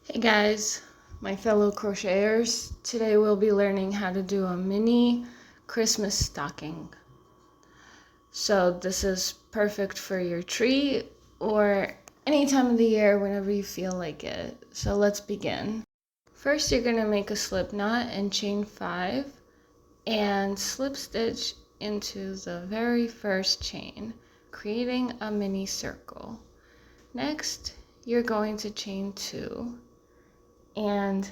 Hey guys, my fellow crocheters. Today we'll be learning how to do a mini Christmas stocking. So this is perfect for your tree or any time of the year whenever you feel like it. So let's begin. First you're going to make a slip knot and chain 5 and slip stitch into the very first chain, creating a mini circle. Next you're going to chain 2 and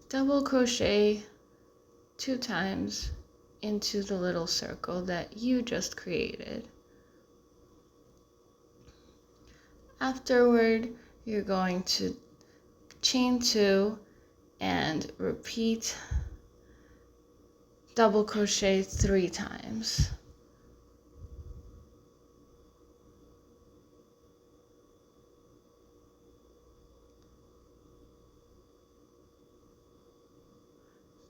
double crochet 2 times into the little circle that you just created. Afterward, you're going to chain 2 and repeat double crochet 3 times.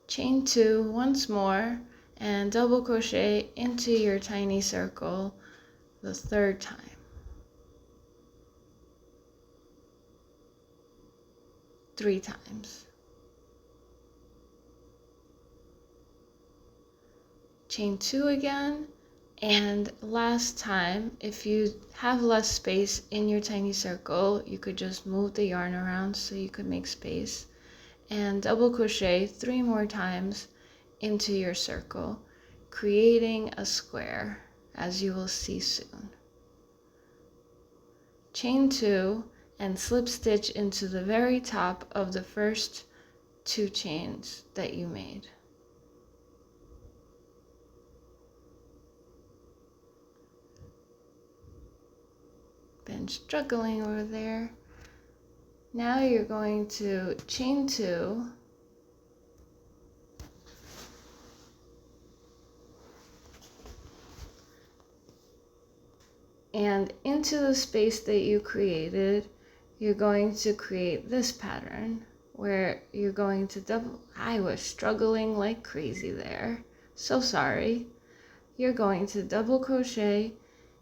Chain 2 once more and double crochet into your tiny circle the 3rd time. Three times. Chain 2 again, and last time, if you have less space in your tiny circle, you could just move the yarn around so you could make space, and double crochet 3 more times into your circle, creating a square, as you will see soon. Chain 2 and slip stitch into the very top of the first 2 chains that you made. Been struggling over there. Now you're going to chain 2 and into the space that you created, you're going to create this pattern where you're going to double. I was struggling like crazy there. So sorry. You're going to double crochet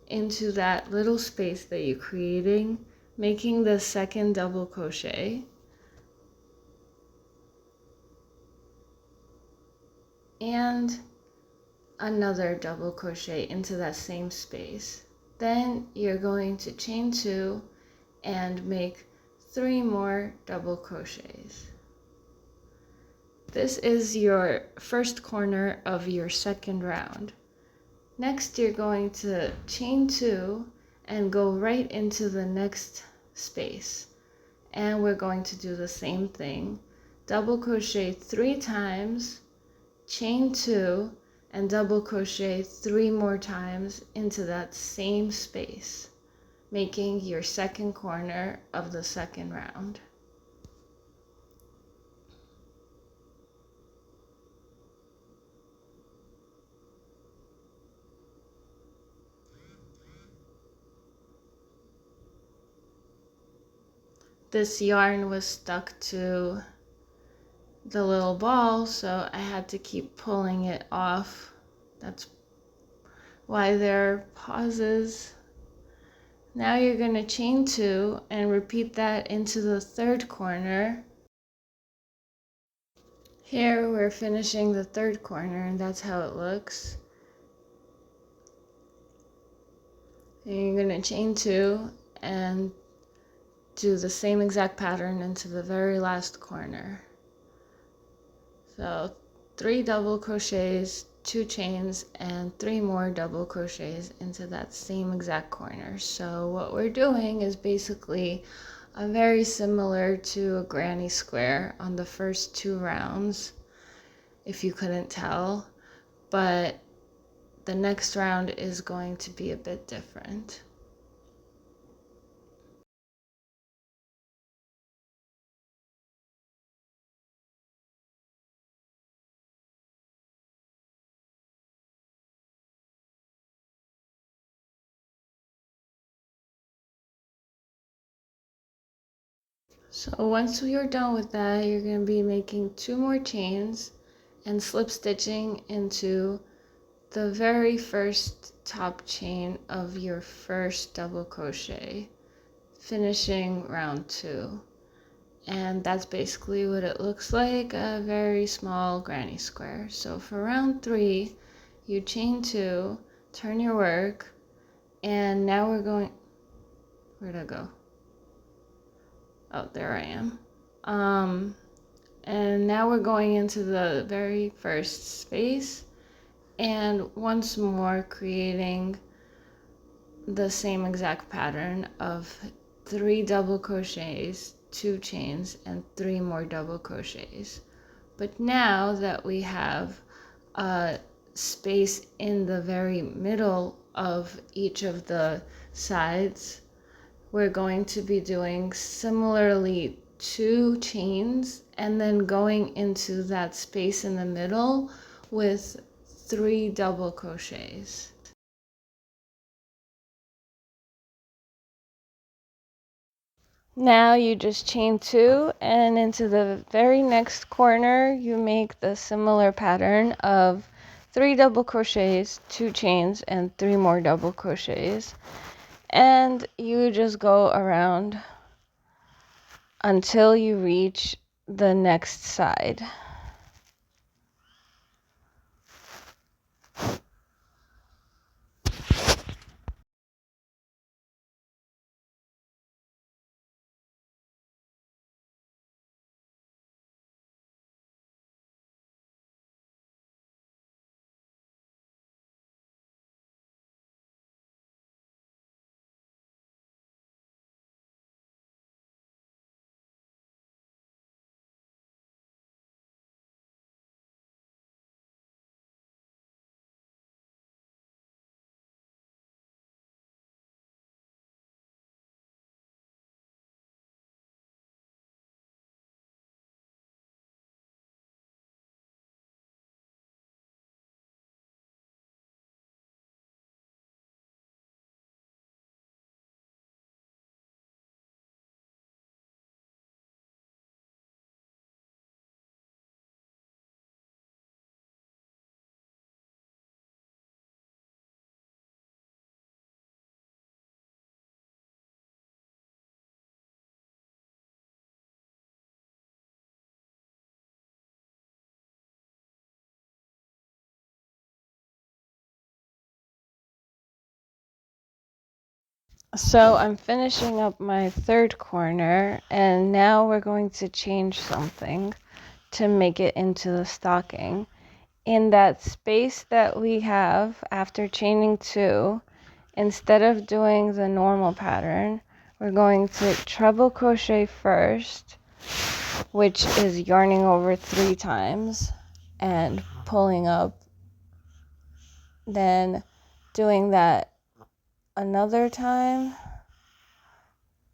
into that little space that you're creating, making the second double crochet. And another double crochet into that same space. Then you're going to chain 2 and make 3 more double crochets. This is your first corner of your second round. Next, you're going to chain 2 and go right into the next space. And we're going to do the same thing. Double crochet 3 times, chain 2, and double crochet 3 more times into that same space, making your second corner of the second round. This yarn was stuck to the little ball, so I had to keep pulling it off. That's why there are pauses. Now you're going to chain 2 and repeat that into the third corner. Here we're finishing the third corner, and that's how it looks. And you're going to chain 2 and do the same exact pattern into the very last corner. So 3 double crochets, 2 chains, and 3 more double crochets into that same exact corner. So what we're doing is basically very similar to a granny square on the first 2 rounds, if you couldn't tell, but the next round is going to be a bit different. So once you're done with that, you're going to be making 2 more chains and slip stitching into the very first top chain of your first double crochet, finishing round 2. And that's basically what it looks like, a very small granny square. So for round 3, you chain 2, turn your work, and now we're going, where'd I go? Oh, there I am. And now we're going into the very first space, and once more creating the same exact pattern of 3 double crochets, 2 chains, and 3 more double crochets. But now that we have a space in the very middle of each of the sides, we're going to be doing similarly 2 chains and then going into that space in the middle with 3 double crochets. Now you just chain 2, and into the very next corner you make the similar pattern of 3 double crochets, 2 chains, and 3 more double crochets, and you just go around until you reach the next side. So I'm finishing up my third corner, and now we're going to change something to make it into the stocking. In that space that we have after chaining 2, instead of doing the normal pattern, we're going to treble crochet first, which is yarning over 3 times and pulling up, then doing that another time,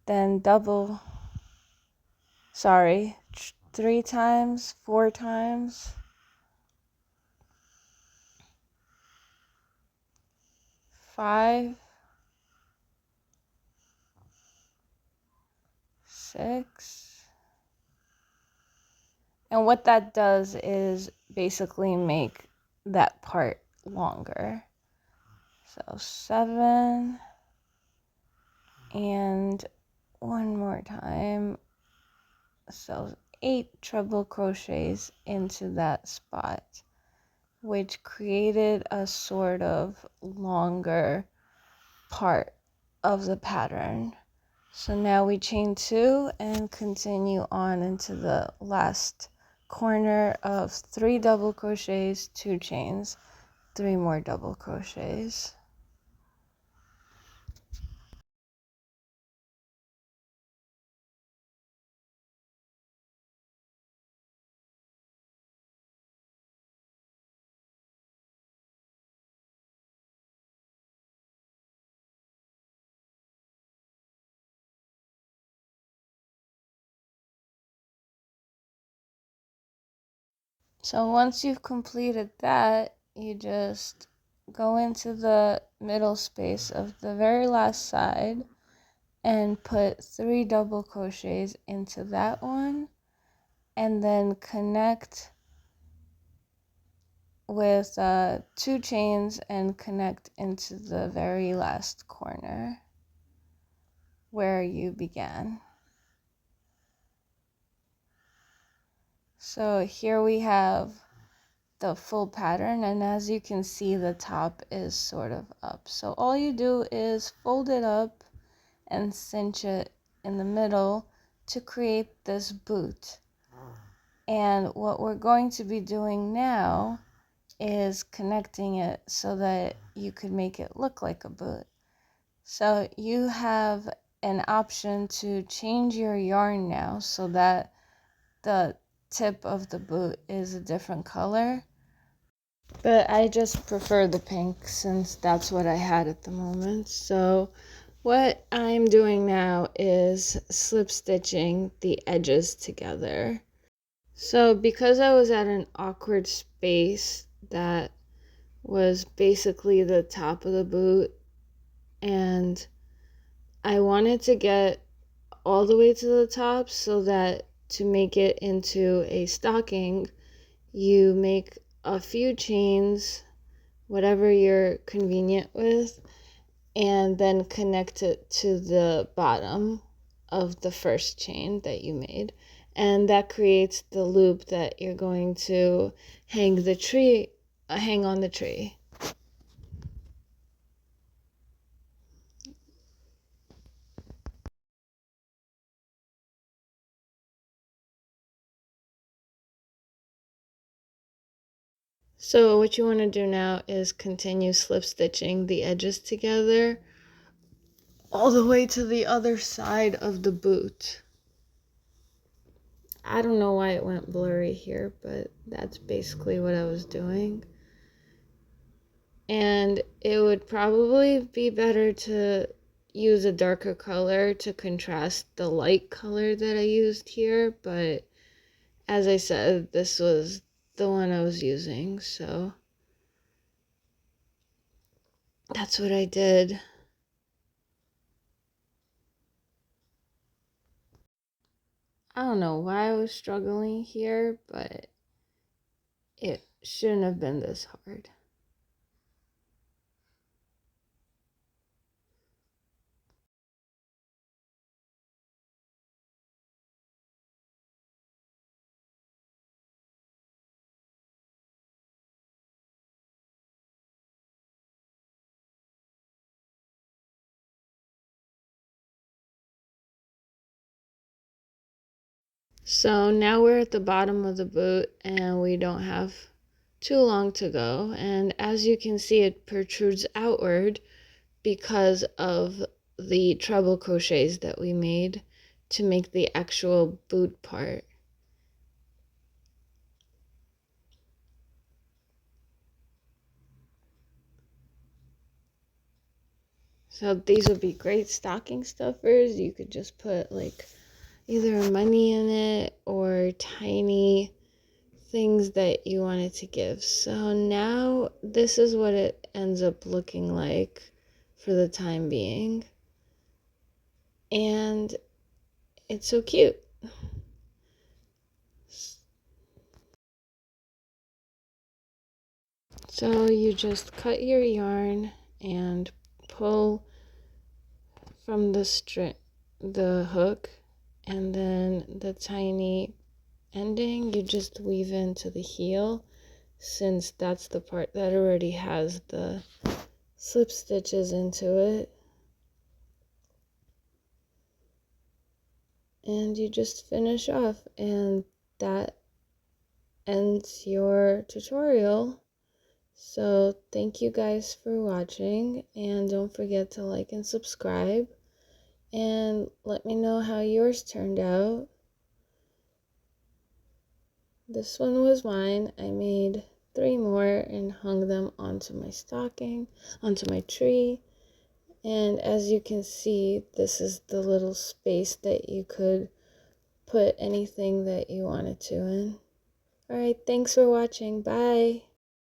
then 3 times, 4 times, 5, 6. And what that does is basically make that part longer. So 7, and one more time. So 8 treble crochets into that spot, which created a sort of longer part of the pattern. So now we chain 2 and continue on into the last corner of 3 double crochets, 2 chains, 3 more double crochets. So once you've completed that, you just go into the middle space of the very last side and put 3 double crochets into that one, and then connect with 2 chains and connect into the very last corner where you began. So here we have the full pattern, and as you can see, the top is sort of up. So all you do is fold it up and cinch it in the middle to create this boot. And what we're going to be doing now is connecting it so that you could make it look like a boot. So you have an option to change your yarn now so that the tip of the boot is a different color. But I just prefer the pink since that's what I had at the moment. So what I'm doing now is slip stitching the edges together. So because I was at an awkward space that was basically the top of the boot, and I wanted to get all the way to the top so that to make it into a stocking, you make a few chains, whatever you're convenient with, and then connect it to the bottom of the first chain that you made. And that creates the loop that you're going to hang on the tree. So what you want to do now is continue slip stitching the edges together all the way to the other side of the boot. I don't know why it went blurry here, but that's basically what I was doing. And it would probably be better to use a darker color to contrast the light color that I used here, but as I said, this was the one I was using, so that's what I did. I don't know why I was struggling here, but it shouldn't have been this hard. So now we're at the bottom of the boot and we don't have too long to go. And as you can see, it protrudes outward because of the treble crochets that we made to make the actual boot part. So these would be great stocking stuffers. You could just put like either money in it or tiny things that you wanted to give. So now this is what it ends up looking like for the time being. And it's so cute. So you just cut your yarn and pull from the hook, and then the tiny ending you just weave into the heel, since that's the part that already has the slip stitches into it. And you just finish off, and that ends your tutorial. So thank you guys for watching, and don't forget to like and subscribe, and let me know how yours turned out. This one was mine. I made 3 more and hung them onto my stocking, onto my tree. And as you can see, this is the little space that you could put anything that you wanted to in. Alright, thanks for watching. Bye!